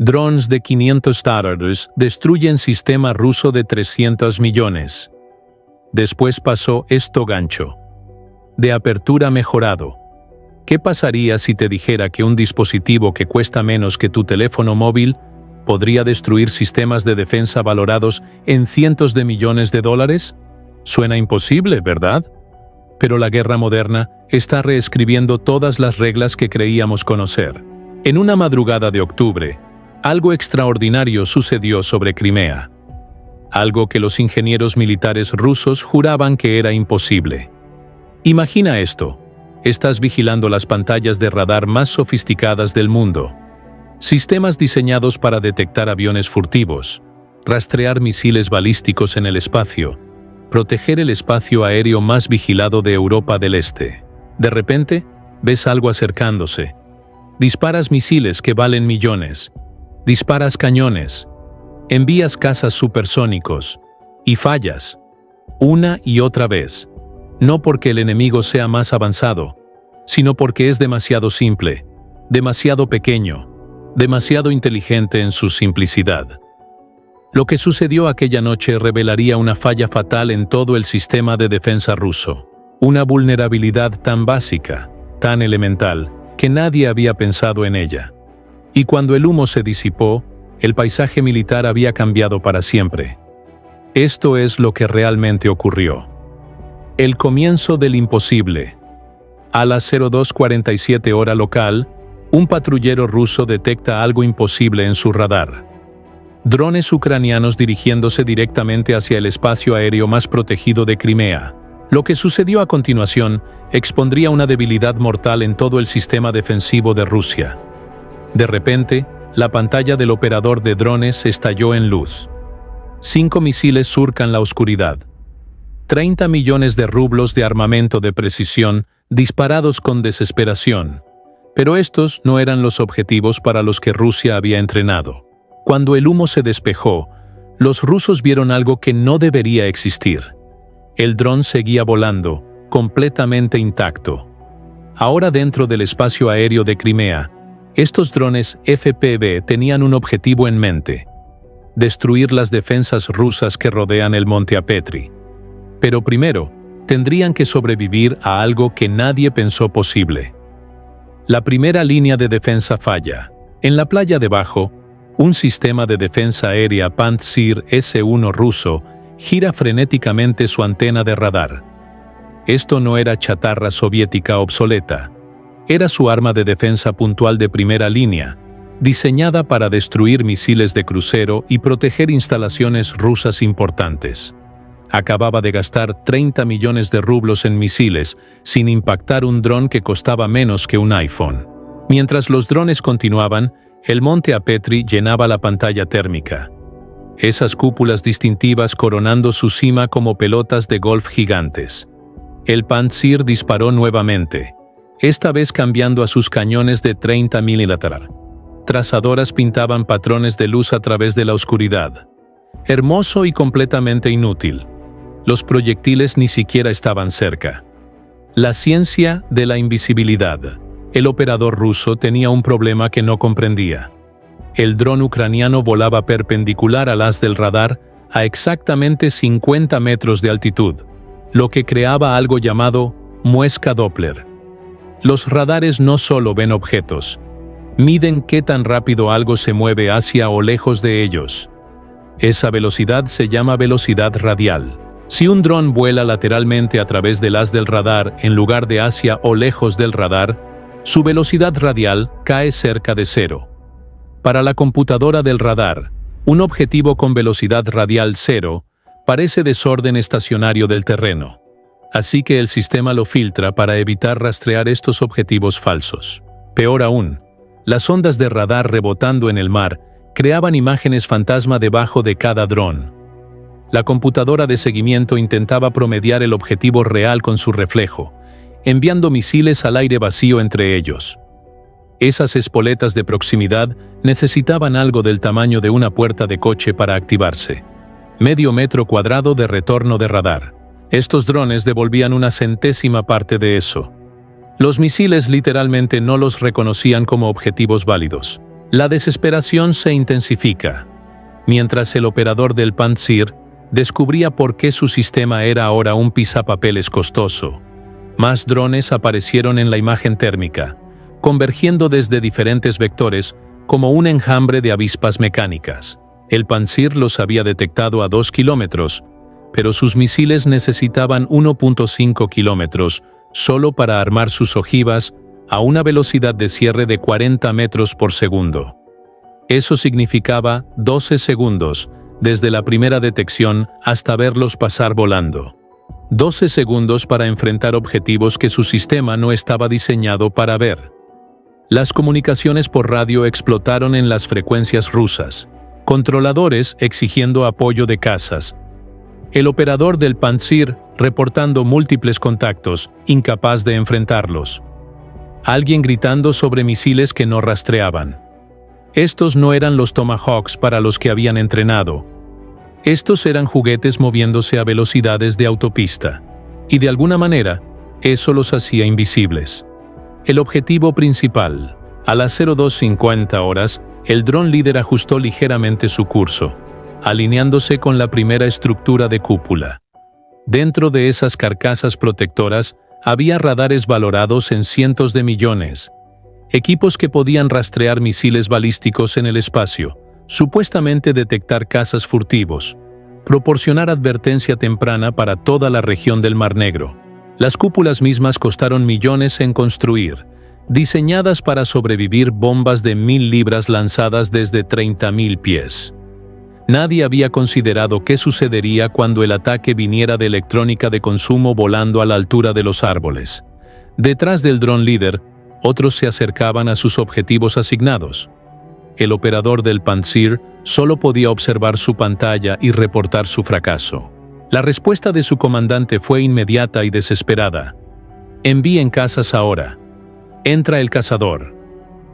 Drones de 500 dólares destruyen sistema ruso de 300 millones. Después pasó esto gancho. De apertura mejorado. ¿Qué pasaría si te dijera que un dispositivo que cuesta menos que tu teléfono móvil podría destruir sistemas de defensa valorados en cientos de millones de dólares? Suena imposible, ¿verdad? Pero la guerra moderna está reescribiendo todas las reglas que creíamos conocer. En una madrugada de octubre, algo extraordinario sucedió sobre Crimea. Algo que los ingenieros militares rusos juraban que era imposible. Imagina esto. Estás vigilando las pantallas de radar más sofisticadas del mundo. Sistemas diseñados para detectar aviones furtivos, rastrear misiles balísticos en el espacio, proteger el espacio aéreo más vigilado de Europa del Este. De repente, ves algo acercándose. Disparas misiles que valen millones. Disparas cañones. Envías cazas supersónicos. Y fallas. Una y otra vez. No porque el enemigo sea más avanzado, sino porque es demasiado simple, demasiado pequeño, demasiado inteligente en su simplicidad. Lo que sucedió aquella noche revelaría una falla fatal en todo el sistema de defensa ruso. Una vulnerabilidad tan básica, tan elemental, que nadie había pensado en ella. Y cuando el humo se disipó, el paisaje militar había cambiado para siempre. Esto es lo que realmente ocurrió. El comienzo del imposible. A las 02:47 hora local, un patrullero ruso detecta algo imposible en su radar. Drones ucranianos dirigiéndose directamente hacia el espacio aéreo más protegido de Crimea. Lo que sucedió a continuación expondría una debilidad mortal en todo el sistema defensivo de Rusia. De repente, la pantalla del operador de drones estalló en luz. 5 misiles surcan la oscuridad. 30 millones de rublos de armamento de precisión disparados con desesperación. Pero estos no eran los objetivos para los que Rusia había entrenado. Cuando el humo se despejó, los rusos vieron algo que no debería existir. El dron seguía volando, completamente intacto. Ahora dentro del espacio aéreo de Crimea, estos drones FPV tenían un objetivo en mente: destruir las defensas rusas que rodean el monte Apetri. Pero primero, tendrían que sobrevivir a algo que nadie pensó posible. La primera línea de defensa falla. En la playa debajo, un sistema de defensa aérea Pantsir S-1 ruso gira frenéticamente su antena de radar. Esto no era chatarra soviética obsoleta. Era su arma de defensa puntual de primera línea, diseñada para destruir misiles de crucero y proteger instalaciones rusas importantes. Acababa de gastar 30 millones de rublos en misiles sin impactar un dron que costaba menos que un iPhone. Mientras los drones continuaban, el monte Apetri llenaba la pantalla térmica. Esas cúpulas distintivas coronando su cima como pelotas de golf gigantes. El Pantsir disparó nuevamente, esta vez cambiando a sus cañones de 30 milímetros. Trazadoras pintaban patrones de luz a través de la oscuridad. Hermoso y completamente inútil. Los proyectiles ni siquiera estaban cerca. La ciencia de la invisibilidad. El operador ruso tenía un problema que no comprendía. El dron ucraniano volaba perpendicular al haz del radar a exactamente 50 metros de altitud, lo que creaba algo llamado muesca Doppler. Los radares no solo ven objetos, miden qué tan rápido algo se mueve hacia o lejos de ellos. Esa velocidad se llama velocidad radial. Si un dron vuela lateralmente a través del haz del radar en lugar de hacia o lejos del radar, su velocidad radial cae cerca de cero. Para la computadora del radar, un objetivo con velocidad radial cero parece desorden estacionario del terreno. Así que el sistema lo filtra para evitar rastrear estos objetivos falsos. Peor aún, las ondas de radar rebotando en el mar creaban imágenes fantasma debajo de cada dron. La computadora de seguimiento intentaba promediar el objetivo real con su reflejo, enviando misiles al aire vacío entre ellos. Esas espoletas de proximidad necesitaban algo del tamaño de una puerta de coche para activarse. Medio metro cuadrado de retorno de radar. Estos drones devolvían una centésima parte de eso. Los misiles literalmente no los reconocían como objetivos válidos. La desesperación se intensifica, mientras el operador del Pantsir descubría por qué su sistema era ahora un pisapapeles costoso. Más drones aparecieron en la imagen térmica, convergiendo desde diferentes vectores como un enjambre de avispas mecánicas. El Pantsir los había detectado a 2 kilómetros, pero sus misiles necesitaban 1.5 kilómetros solo para armar sus ojivas a una velocidad de cierre de 40 metros por segundo. Eso significaba 12 segundos desde la primera detección hasta verlos pasar volando. 12 segundos para enfrentar objetivos que su sistema no estaba diseñado para ver. Las comunicaciones por radio explotaron en las frecuencias rusas, controladores exigiendo apoyo de casas. El operador del Pantsir reportando múltiples contactos, incapaz de enfrentarlos. Alguien gritando sobre misiles que no rastreaban. Estos no eran los Tomahawks para los que habían entrenado. Estos eran juguetes moviéndose a velocidades de autopista. Y de alguna manera, eso los hacía invisibles. El objetivo principal. A las 02:50 horas, el dron líder ajustó ligeramente su curso, alineándose con la primera estructura de cúpula. Dentro de esas carcasas protectoras había radares valorados en cientos de millones, equipos que podían rastrear misiles balísticos en el espacio, supuestamente detectar cazas furtivos, proporcionar advertencia temprana para toda la región del Mar Negro. Las cúpulas mismas costaron millones en construir, diseñadas para sobrevivir bombas de 1000 libras lanzadas desde 30.000 pies. Nadie había considerado qué sucedería cuando el ataque viniera de electrónica de consumo volando a la altura de los árboles. Detrás del dron líder, otros se acercaban a sus objetivos asignados. El operador del Pantsir solo podía observar su pantalla y reportar su fracaso. La respuesta de su comandante fue inmediata y desesperada. Envíen cazas ahora. Entra el cazador.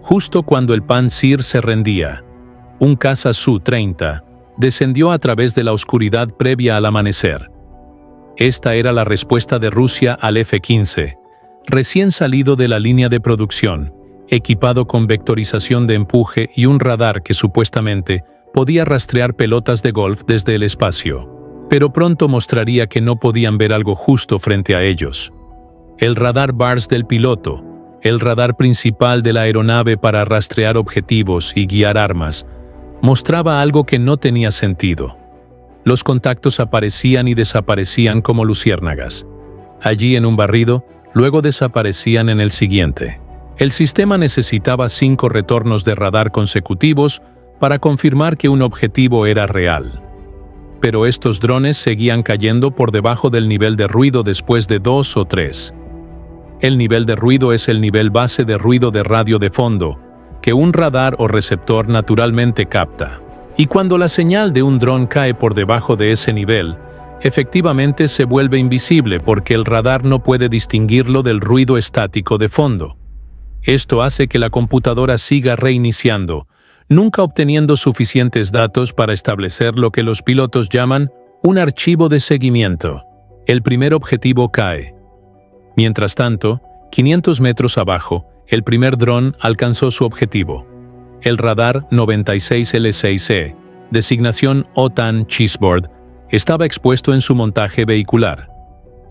Justo cuando el Pantsir se rendía, un caza Su-30 descendió a través de la oscuridad previa al amanecer. Esta era la respuesta de Rusia al F-15, recién salido de la línea de producción, equipado con vectorización de empuje y un radar que supuestamente podía rastrear pelotas de golf desde el espacio. Pero pronto mostraría que no podían ver algo justo frente a ellos. El radar BARS del piloto, el radar principal de la aeronave para rastrear objetivos y guiar armas, mostraba algo que no tenía sentido. Los contactos aparecían y desaparecían como luciérnagas. Allí en un barrido, luego desaparecían en el siguiente. El sistema necesitaba 5 retornos de radar consecutivos para confirmar que un objetivo era real. Pero estos drones seguían cayendo por debajo del nivel de ruido después de 2 o 3. El nivel de ruido es el nivel base de ruido de radio de fondo, que un radar o receptor naturalmente capta. Y cuando la señal de un dron cae por debajo de ese nivel, efectivamente se vuelve invisible porque el radar no puede distinguirlo del ruido estático de fondo. Esto hace que la computadora siga reiniciando, nunca obteniendo suficientes datos para establecer lo que los pilotos llaman un archivo de seguimiento. El primer objetivo cae. Mientras tanto, 500 metros abajo, el primer dron alcanzó su objetivo. El radar 96L6E, designación OTAN Chessboard, estaba expuesto en su montaje vehicular.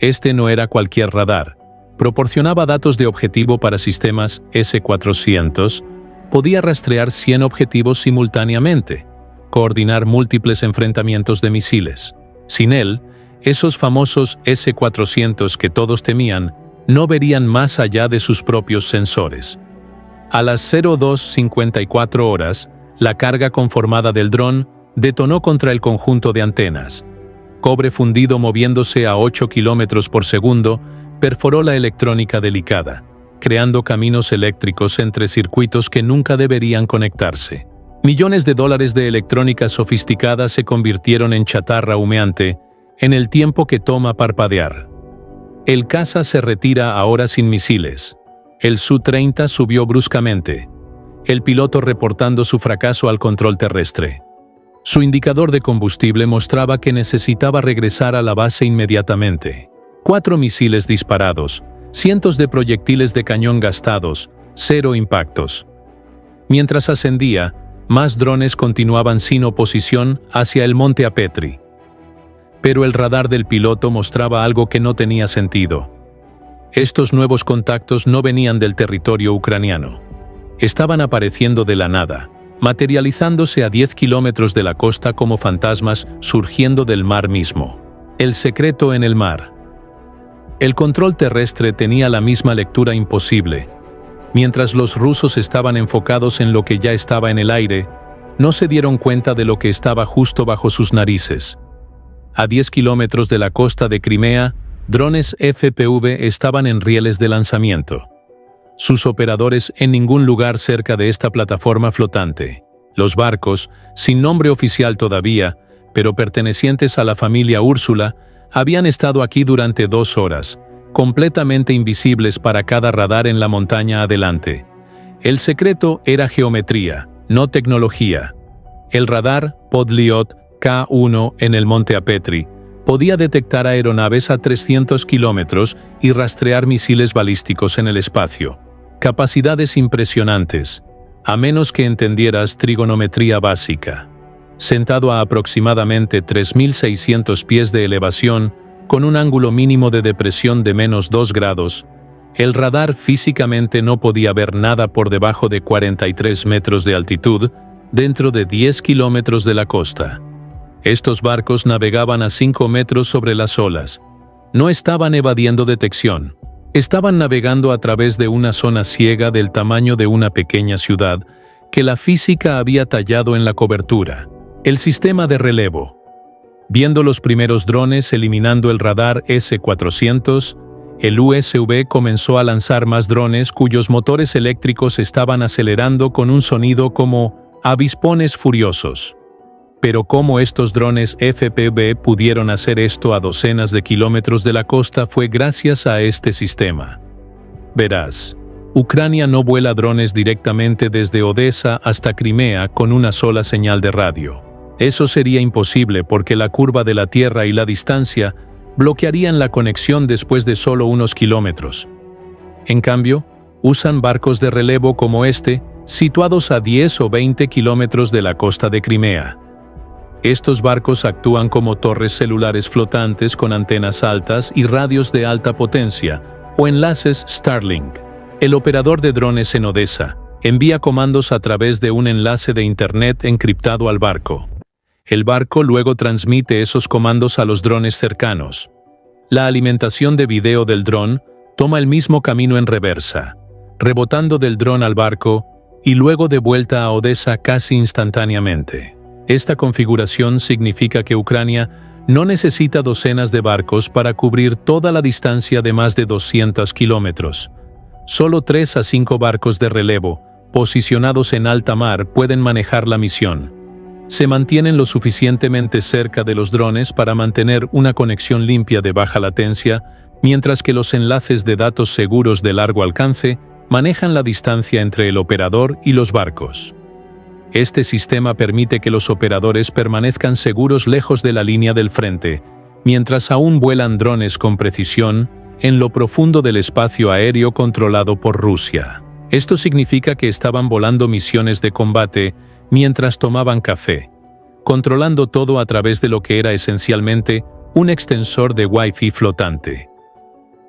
Este no era cualquier radar. Proporcionaba datos de objetivo para sistemas S-400, podía rastrear 100 objetivos simultáneamente, coordinar múltiples enfrentamientos de misiles. Sin él, esos famosos S-400 que todos temían no verían más allá de sus propios sensores. A las 02:54 horas, la carga conformada del dron detonó contra el conjunto de antenas. Cobre fundido moviéndose a 8 kilómetros por segundo perforó la electrónica delicada, creando caminos eléctricos entre circuitos que nunca deberían conectarse. Millones de dólares de electrónica sofisticada se convirtieron en chatarra humeante en el tiempo que toma parpadear. El caza se retira ahora sin misiles. El Su-30 subió bruscamente, el piloto reportando su fracaso al control terrestre. Su indicador de combustible mostraba que necesitaba regresar a la base inmediatamente. 4 misiles disparados, cientos de proyectiles de cañón gastados, 0 impactos. Mientras ascendía, más drones continuaban sin oposición hacia el monte Apetri. Pero el radar del piloto mostraba algo que no tenía sentido. Estos nuevos contactos no venían del territorio ucraniano. Estaban apareciendo de la nada, materializándose a 10 kilómetros de la costa como fantasmas surgiendo del mar mismo. El secreto en el mar. El control terrestre tenía la misma lectura imposible. Mientras los rusos estaban enfocados en lo que ya estaba en el aire, no se dieron cuenta de lo que estaba justo bajo sus narices. A 10 kilómetros de la costa de Crimea, drones FPV estaban en rieles de lanzamiento. Sus operadores en ningún lugar cerca de esta plataforma flotante. Los barcos, sin nombre oficial todavía, pero pertenecientes a la familia Úrsula, habían estado aquí durante 2 horas, completamente invisibles para cada radar en la montaña adelante. El secreto era geometría, no tecnología. El radar Podliot K1 en el monte Apetri podía detectar aeronaves a 300 kilómetros y rastrear misiles balísticos en el espacio. Capacidades impresionantes, a menos que entendieras trigonometría básica. Sentado a aproximadamente 3.600 pies de elevación, con un ángulo mínimo de depresión de -2 grados, el radar físicamente no podía ver nada por debajo de 43 metros de altitud, dentro de 10 kilómetros de la costa. Estos barcos navegaban a 5 metros sobre las olas. No estaban evadiendo detección. Estaban navegando a través de una zona ciega del tamaño de una pequeña ciudad que la física había tallado en la cobertura. El sistema de relevo. Viendo los primeros drones eliminando el radar S-400, el USV comenzó a lanzar más drones cuyos motores eléctricos estaban acelerando con un sonido como avispones furiosos. Pero cómo estos drones FPV pudieron hacer esto a docenas de kilómetros de la costa fue gracias a este sistema. Verás, Ucrania no vuela drones directamente desde Odessa hasta Crimea con una sola señal de radio. Eso sería imposible porque la curva de la Tierra y la distancia bloquearían la conexión después de solo unos kilómetros. En cambio, usan barcos de relevo como este, situados a 10 o 20 kilómetros de la costa de Crimea. Estos barcos actúan como torres celulares flotantes con antenas altas y radios de alta potencia, o enlaces Starlink. El operador de drones en Odessa envía comandos a través de un enlace de Internet encriptado al barco. El barco luego transmite esos comandos a los drones cercanos. La alimentación de video del dron toma el mismo camino en reversa, rebotando del dron al barco y luego de vuelta a Odessa casi instantáneamente. Esta configuración significa que Ucrania no necesita docenas de barcos para cubrir toda la distancia de más de 200 kilómetros. Solo 3 a 5 barcos de relevo, posicionados en alta mar, pueden manejar la misión. Se mantienen lo suficientemente cerca de los drones para mantener una conexión limpia de baja latencia, mientras que los enlaces de datos seguros de largo alcance manejan la distancia entre el operador y los barcos. Este sistema permite que los operadores permanezcan seguros lejos de la línea del frente, mientras aún vuelan drones con precisión en lo profundo del espacio aéreo controlado por Rusia. Esto significa que estaban volando misiones de combate mientras tomaban café, controlando todo a través de lo que era esencialmente un extensor de Wi-Fi flotante.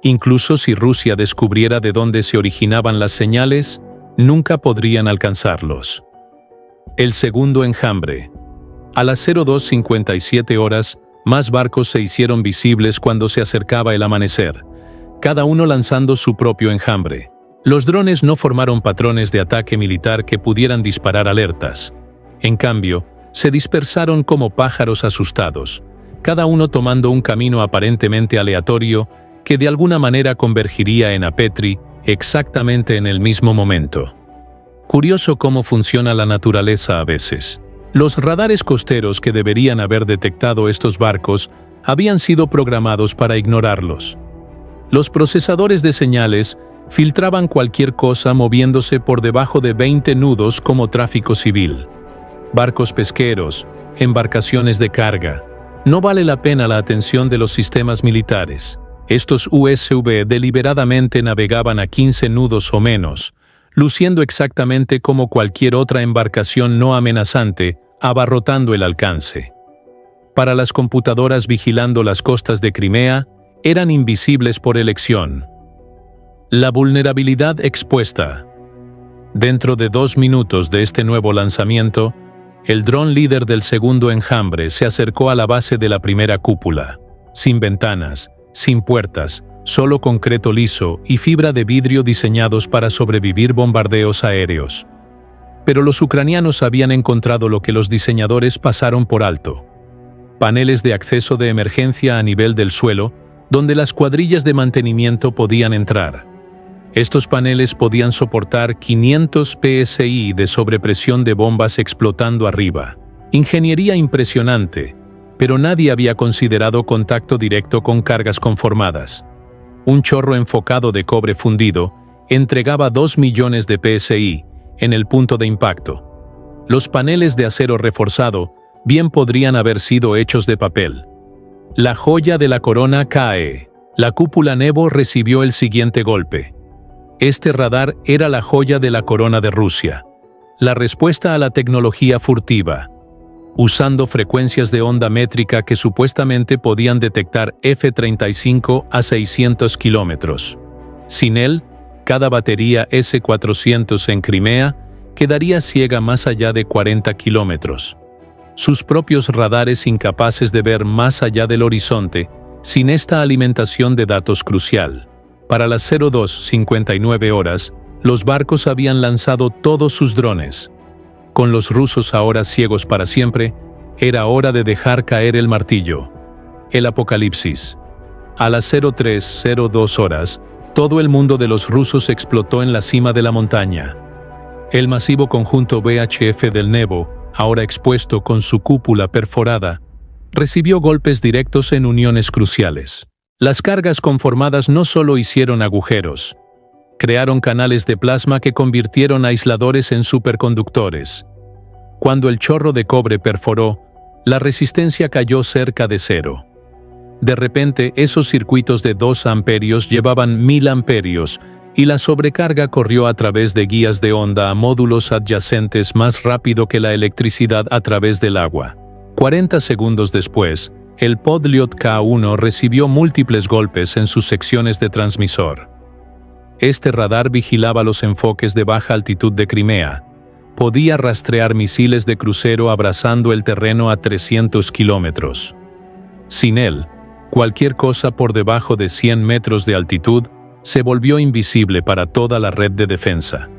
Incluso si Rusia descubriera de dónde se originaban las señales, nunca podrían alcanzarlos. El segundo enjambre. A las 02:57 horas, más barcos se hicieron visibles cuando se acercaba el amanecer, cada uno lanzando su propio enjambre. Los drones no formaron patrones de ataque militar que pudieran disparar alertas. En cambio, se dispersaron como pájaros asustados, cada uno tomando un camino aparentemente aleatorio que de alguna manera convergiría en Apetri exactamente en el mismo momento. Curioso cómo funciona la naturaleza a veces. Los radares costeros que deberían haber detectado estos barcos habían sido programados para ignorarlos. Los procesadores de señales filtraban cualquier cosa moviéndose por debajo de 20 nudos como tráfico civil. Barcos pesqueros, embarcaciones de carga. No vale la pena la atención de los sistemas militares. Estos USV deliberadamente navegaban a 15 nudos o menos, luciendo exactamente como cualquier otra embarcación no amenazante, abarrotando el alcance. Para las computadoras vigilando las costas de Crimea, eran invisibles por elección. La vulnerabilidad expuesta. Dentro de 2 minutos de este nuevo lanzamiento, el dron líder del segundo enjambre se acercó a la base de la primera cúpula, sin ventanas, sin puertas, solo concreto liso y fibra de vidrio diseñados para sobrevivir bombardeos aéreos. Pero los ucranianos habían encontrado lo que los diseñadores pasaron por alto: paneles de acceso de emergencia a nivel del suelo, donde las cuadrillas de mantenimiento podían entrar. Estos paneles podían soportar 500 psi de sobrepresión de bombas explotando arriba. Ingeniería impresionante, pero nadie había considerado contacto directo con cargas conformadas. Un chorro enfocado de cobre fundido entregaba 2 millones de psi en el punto de impacto. Los paneles de acero reforzado bien podrían haber sido hechos de papel. La joya de la corona cae. La cúpula Nevo recibió el siguiente golpe. Este radar era la joya de la corona de Rusia, la respuesta a la tecnología furtiva, usando frecuencias de onda métrica que supuestamente podían detectar F-35 a 600 kilómetros. Sin él, cada batería S-400 en Crimea quedaría ciega más allá de 40 kilómetros. Sus propios radares incapaces de ver más allá del horizonte, sin esta alimentación de datos crucial. Para las 02:59 horas, los barcos habían lanzado todos sus drones. Con los rusos ahora ciegos para siempre, era hora de dejar caer el martillo. El apocalipsis. A las 03:02 horas, todo el mundo de los rusos explotó en la cima de la montaña. El masivo conjunto VHF del Nevo, ahora expuesto con su cúpula perforada, recibió golpes directos en uniones cruciales. Las cargas conformadas no solo hicieron agujeros, crearon canales de plasma que convirtieron aisladores en superconductores. Cuando el chorro de cobre perforó, la resistencia cayó cerca de cero. De repente, esos circuitos de 2 amperios llevaban 1000 amperios, y la sobrecarga corrió a través de guías de onda a módulos adyacentes más rápido que la electricidad a través del agua. 40 segundos después, el Podliot K1 recibió múltiples golpes en sus secciones de transmisor. Este radar vigilaba los enfoques de baja altitud de Crimea. Podía rastrear misiles de crucero abrazando el terreno a 300 kilómetros. Sin él, cualquier cosa por debajo de 100 metros de altitud se volvió invisible para toda la red de defensa.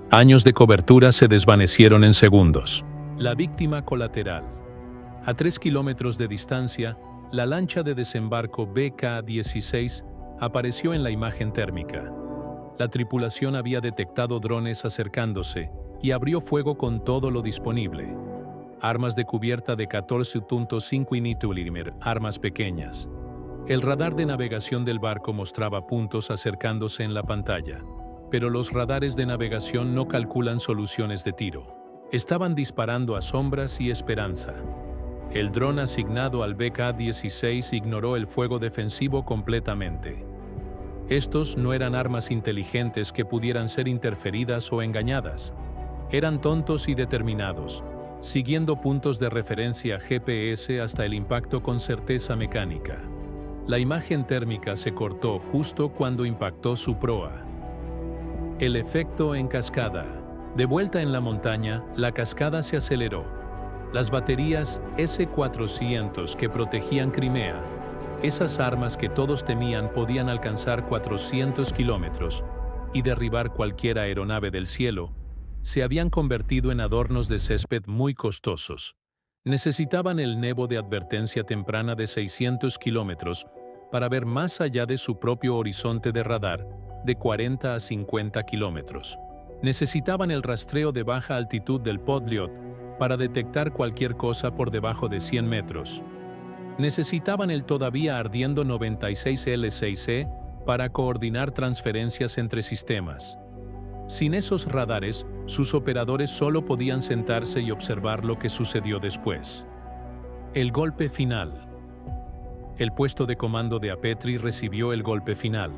Años de cobertura se desvanecieron en segundos. La víctima colateral. A 3 kilómetros de distancia, la lancha de desembarco BK-16 apareció en la imagen térmica. La tripulación había detectado drones acercándose y abrió fuego con todo lo disponible. Armas de cubierta de 14.5 mm, armas pequeñas. El radar de navegación del barco mostraba puntos acercándose en la pantalla, pero los radares de navegación no calculan soluciones de tiro. Estaban disparando a sombras y esperanza. El dron asignado al BK-16 ignoró el fuego defensivo completamente. Estos no eran armas inteligentes que pudieran ser interferidas o engañadas. Eran tontos y determinados, siguiendo puntos de referencia GPS hasta el impacto con certeza mecánica. La imagen térmica se cortó justo cuando impactó su proa. El efecto en cascada. De vuelta en la montaña, la cascada se aceleró. Las baterías S-400 que protegían Crimea, esas armas que todos temían, podían alcanzar 400 kilómetros y derribar cualquier aeronave del cielo, se habían convertido en adornos de césped muy costosos. Necesitaban el Nevo de advertencia temprana de 600 kilómetros para ver más allá de su propio horizonte de radar, de 40 a 50 kilómetros. Necesitaban el rastreo de baja altitud del Podliot para detectar cualquier cosa por debajo de 100 metros. Necesitaban el todavía ardiendo 96L6C para coordinar transferencias entre sistemas. Sin esos radares, sus operadores solo podían sentarse y observar lo que sucedió después. El golpe final. El puesto de comando de Apetri recibió el golpe final.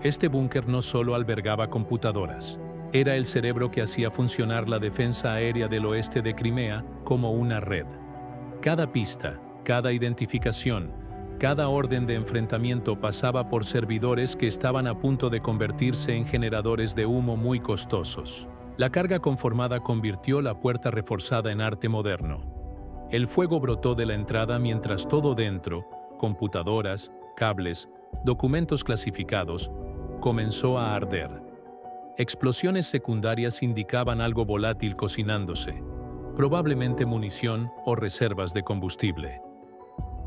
Este búnker no solo albergaba computadoras, Era el cerebro que hacía funcionar la defensa aérea del oeste de Crimea como una red. Cada pista, cada identificación, cada orden de enfrentamiento pasaba por servidores que estaban a punto de convertirse en generadores de humo muy costosos. La carga conformada convirtió la puerta reforzada en arte moderno. El fuego brotó de la entrada mientras todo dentro, computadoras, cables, documentos clasificados, comenzó a arder. Explosiones secundarias indicaban algo volátil cocinándose, probablemente munición o reservas de combustible.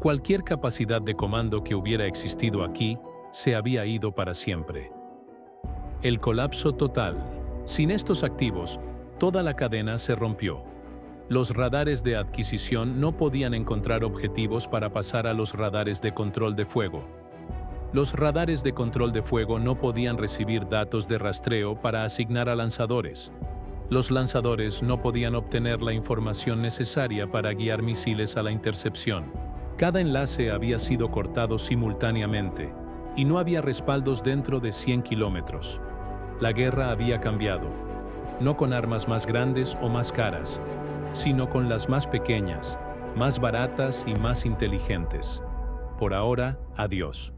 Cualquier capacidad de comando que hubiera existido aquí se había ido para siempre. El colapso total. Sin estos activos, toda la cadena se rompió. Los radares de adquisición no podían encontrar objetivos para pasar a los radares de control de fuego. Los radares de control de fuego no podían recibir datos de rastreo para asignar a lanzadores. Los lanzadores no podían obtener la información necesaria para guiar misiles a la intercepción. Cada enlace había sido cortado simultáneamente, y no había respaldos dentro de 100 kilómetros. La guerra había cambiado, no con armas más grandes o más caras, sino con las más pequeñas, más baratas y más inteligentes. Por ahora, adiós.